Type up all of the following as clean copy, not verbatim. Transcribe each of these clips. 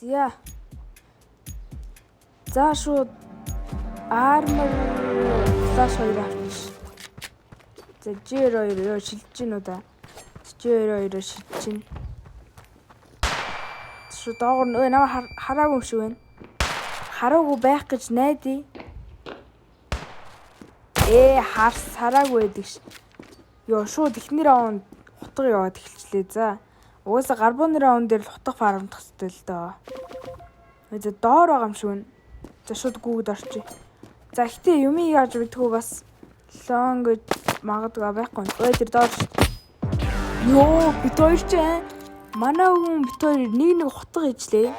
За. За шууд armor flash 2 авчих. За G2 ёо шилжиж гинүү да. G2 шилжиж гин. Шууд доогор өө намайг хараагүй юм шиг байна. Хараагүй байх гэж найдаа. Хараагүй байдаг ш. Ёо шууд ихний раунд хутга яваад эхэлчлээ. За. Угаасаа гарбоны раунд дээр л хутга фармдах хэрэгтэй л доо. За доор байгаа юм шиг байна. За шууд гүгд орчих. За ихтэй юм яаж мэдгүй бас long гэж магадгүй байхгүй. Ой тэр доор ш. Ёо бит хоёр ч манай хүн бит хоёр нэг хутга ижлээ.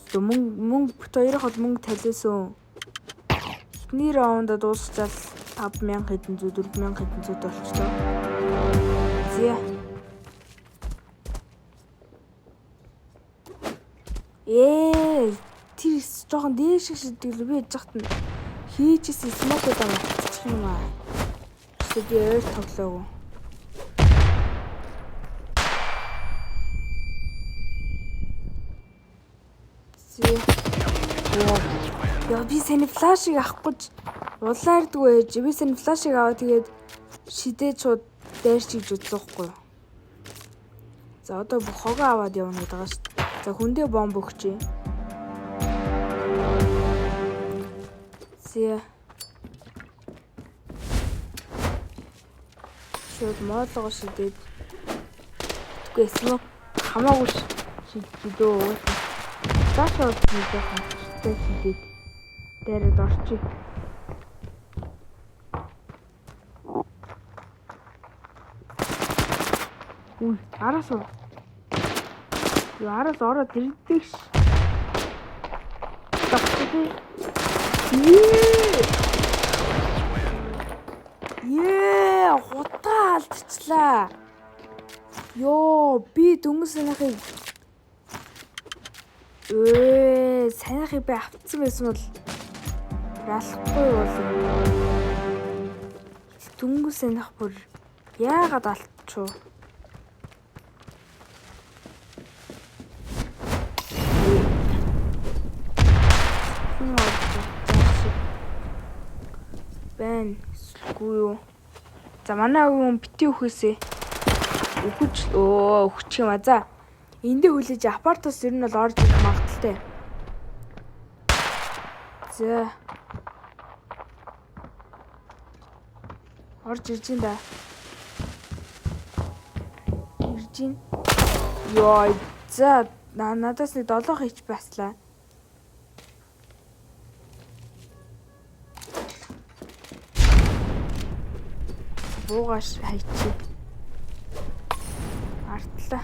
Тэ мөнгө бит хоёрын хол мөнгө талиасан. Эхний раунд дуусчаал 5000 хэдэн зүү 4000 хэдэн зүү болчихлоо. Зя. Тэр жоохон дээш шидэл би яж хат нь хийжсэн смокуудаа мартчих юм аа. Би өөр тоглоог. Яа би сэний флашыг авахгүй ч улаардгүй ээж. Би сэний флашыг аваа тэгээд шидэж шууд дайрч хийж үзэхгүй. За одоо хогоо аваад явна гэдэг байгаа шүү дээ. За хүндээ бомб өгчээ. Зя. Шууд моолгоо шидээд. Тэгвэл смок хамаагүй шидээ. Тасаа шидээд шидээд дээрээ орчих. Араас Яараас ороод ирдэг ш. Хутаа алдчихлаа. Ёо, би дөнгөс санахыг санахыг би автсан байсан бол алахгүй бол дөнгөс санах бүр яагаад алдчихв? Бэн сүлгүй юу. За манай хүн бити өхөөсэй. Өгчих юм а. За. Эндээ хүлээж апартус ер нь бол орж ирэх магадaltaй. За. Орж ирж ин да. Ирж ин. Йой. За надаас нэг 7 хийч баслаа. Буугаш хайчи. Артлаа.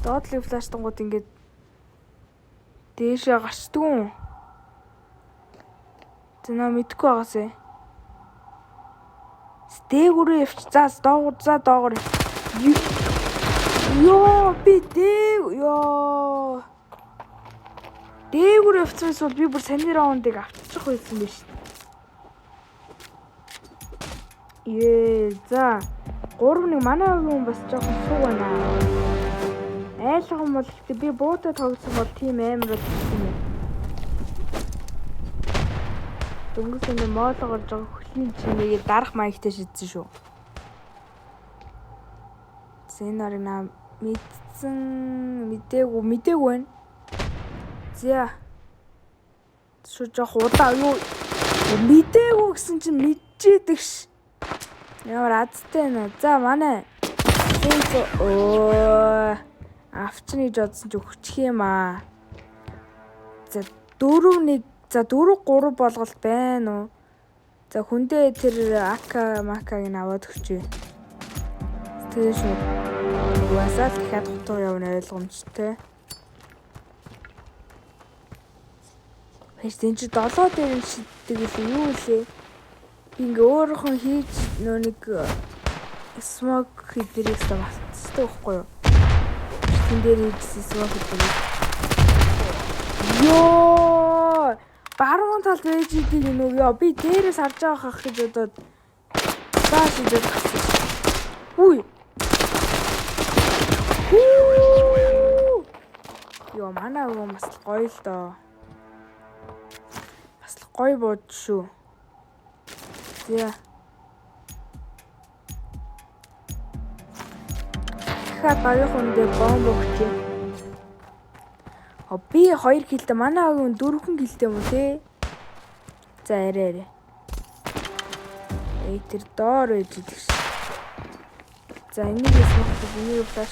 Доотлын флаштангууд ингээд дээшээ гарчдгүй. Зэнэ мэдгүй байгаасэ. Дээгүүрээ явчих. За доогор. Ёо би ёо. Дээгүүрээ явчихсан бол би бүр саний раундыг авчих байсан биш. За 3-1 манай хүн бас жоохон суу байна. Айлгам бол ихтэй би буутай тоглосон бол тим амар болчихсон юм. Дөнгөс энэ моолгоор жоо хөлний чимээгээ дарах маягтай шидсэн шүү. Сценарина мэдээгүй байна. За. Шуу жоох удаа юу мэдээгүй гэсэн чинь мэдчихэдэг ш. Ямар азтай нэ. За манай. Авчны жодсон ч өгчих юм аа. За 4-1 за 4-3 болголт байна уу? За хүндээ тэр макаг ин аваад өгчээ. Тэгээ шүү. Угаасаа л дахиад хутга явна ойлгомжтой. Хэвчээ чи 7 дээр шиддэг л юу лээ? Ингээ өөрөөхөн хийж нөө нэг смок хийдэрийг басцдаг байхгүй юу? Тэн дээр хийсэн смок хийдэрийг. Ёо! Баруун талд байж идэг юм уу? Ёо, би дээрээс харж байгаа хах гэж бодоод бааш идэж гацсан. Үгүй. Йоо манай өвөө бас л гоё л доо. Бас л гоё бууд шүү. Зя. Ха багийнх үндэ бомб өгчээ. Би 2 килдэ манай өвөө 4 килдэ юм уу те. За арай. Тэр доор ээж идэх ш. За энийгээс мохтой энийг флаш.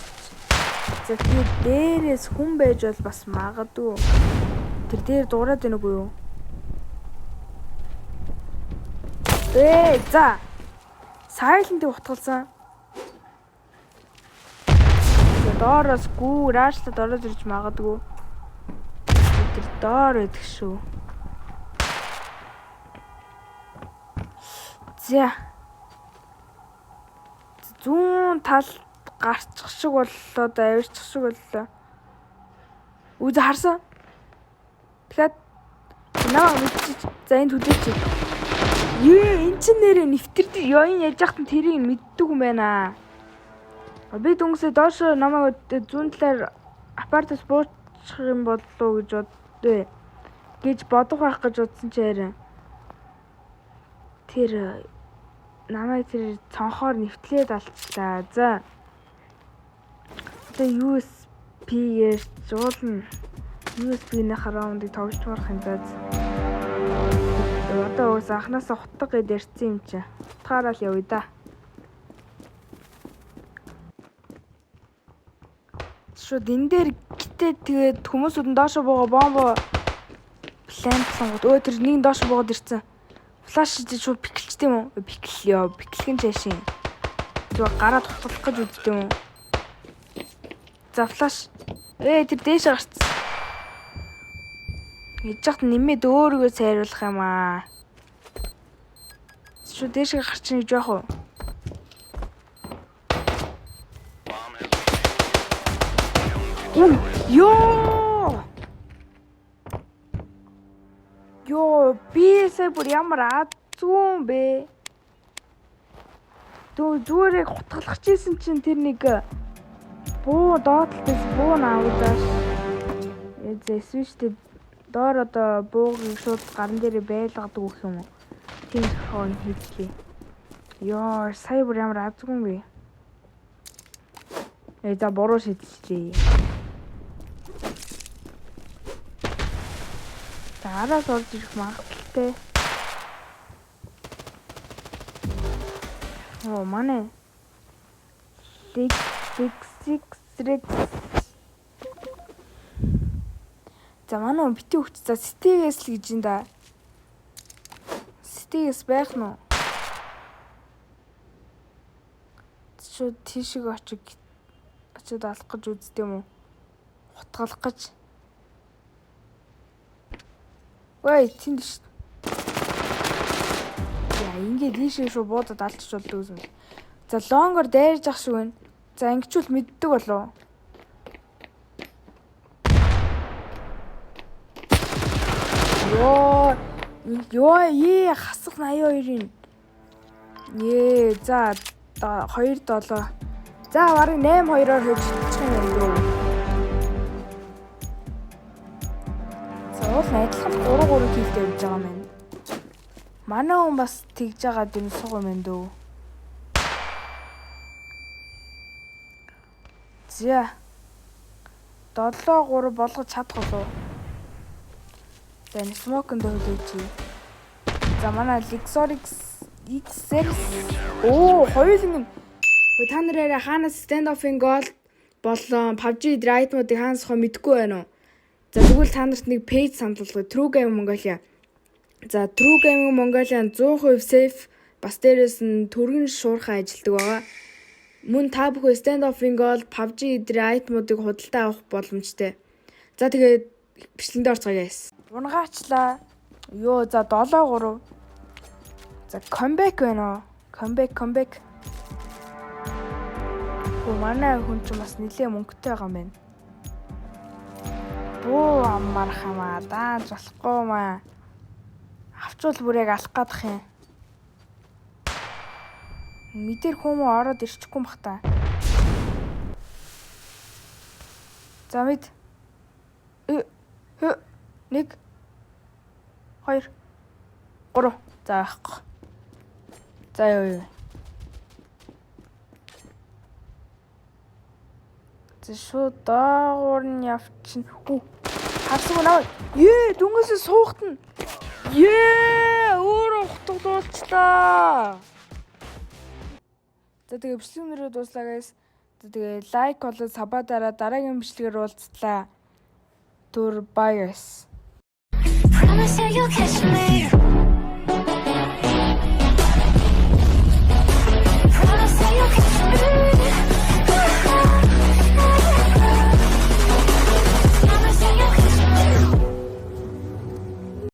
За тэр дээрээс хүн байж бол бас магадгүй. Тэр дээр дуурайд байна уу юу? За. Сайлентыг утгалсан. Доороос гүү раашлаад ороод ирж магадгүй. Тэр доор идэх шүү. За. Зүүн тал гарчих шиг боллоо да авирчих шиг боллоо. Үзэ харсан. Тэгэхээр наа мэдчих. За энд хүлээч. Эн чин нэрээ нэвтэрдэг ёо энэ яж хахтан тэрийг мэддэг юм байна. Би дүнсээ доош намайг зүүн талаар апартас буучих юм боллоо гэж боддөө. Гэж бодох байх гэж утсан чи ярин. Тэр намайг тэр цонхоор нэвтлээд алчлаа. За. Одоо USB-гээр жуулна. USB-ний хараундыг тоглож марах юм даа. Одоо ус анханасаа хутга гэд ярьсан юм чи. Хутгаараа л явъя да. Шууд энэ дээр гитээ тэгээд хүмүүсүүд нь доошо буугаа бомбо плантлан гот тэр нэг доошо буугаад ирсэн. Флаш хийж шууд пиклчтэй юм уу? Пиклё. Пиклхэн чашин. Зүгээр гараад хутгалах гэж үздэг юм уу? За флаш. Тэр дээш гарцсан. Яж хат нэмээд өөрийгөө сайруулах юм аа. Шууд дээш гарчих гэж яах вэ? Ёо би бүр ямар азгүй бэ? Зүгээр хутгалах чийсэн чинь тэр нэг буу доотлоос буу наавдаш. Зэсвэштэй доор одоо буугийг шууд гарн дээр байлгадаг гэх юм уу? Тийм хон хийлээ. Ёо сая бүр ямар азгүй юм бэ? За буруу шийдчихлээ. За араас орж ирэх магадaltaй. Манай Six. За манай бити өгч за стигээс л гэж юм да. Стигээс байх нь уу? Шууд тийшээ очиод алах гэж үздэг юм уу? Хутгалах гэж. Ой, тэнд ш. Яа, ингээд ийшээ шууд буудад алчч болдог юм. За лонгор дайрж ах шиг байна. За ингэчүүл мэддэг болов. Ёо, хасах 82-ын. За 2-7. За барыг 8-2-оор хийж чадчих юм дөө. За уул адилхан 3-3 килтэй явж байгаа юм байна. Манай хүн бас тэгж байгаа юм суг юм байна дөө. За 7-3 болгож чадах болов. За энэ смоконд хөлөөч. За манай Lexorix XR. Хоёулын та нараараа хаанаас stand-off-ing goal болон PUBG Drive модыг хаанаас хоо мэдэхгүй байна уу? За тэгвэл та нарт нэг пэйж сануулгая. True Game Mongolia. За True Game Mongolia 100% safe бас дээрээс нь төргөн шуурхай ажилтдаг байгаа. Мөн та бүхэн stand-off-ing goal PUBG Drive модыг худалдаа авах боломжтой. За тэгээд бичлэгэнд орцгоё guys. Унгаачлаа. Ёо за 7-3. За comeback байна уу? Comeback. Манай хүн ч бас нэлээ мөнгөтэй байгаа юм байна. Буу аммаар хамаа дааж болохгүй маа. Авчвал бүр яг алах гадах юм. Мэдэр хүмүүс ороод ирчихгүй бах та. За мэд. 1 2 3 за яахгүй. За ёо. За шууд доогуур нь явчихна. Харсан уу наа? Дүнгээсээ суухтана. Өөрөө хутгалуулчлаа. За тэгээ бичлэгнэрээ дуслаа guys. Тэгээ лайк болоод саба дараагийн бичлэгээр уулзлаа. Түр bye guys. Promise that you'll catch me.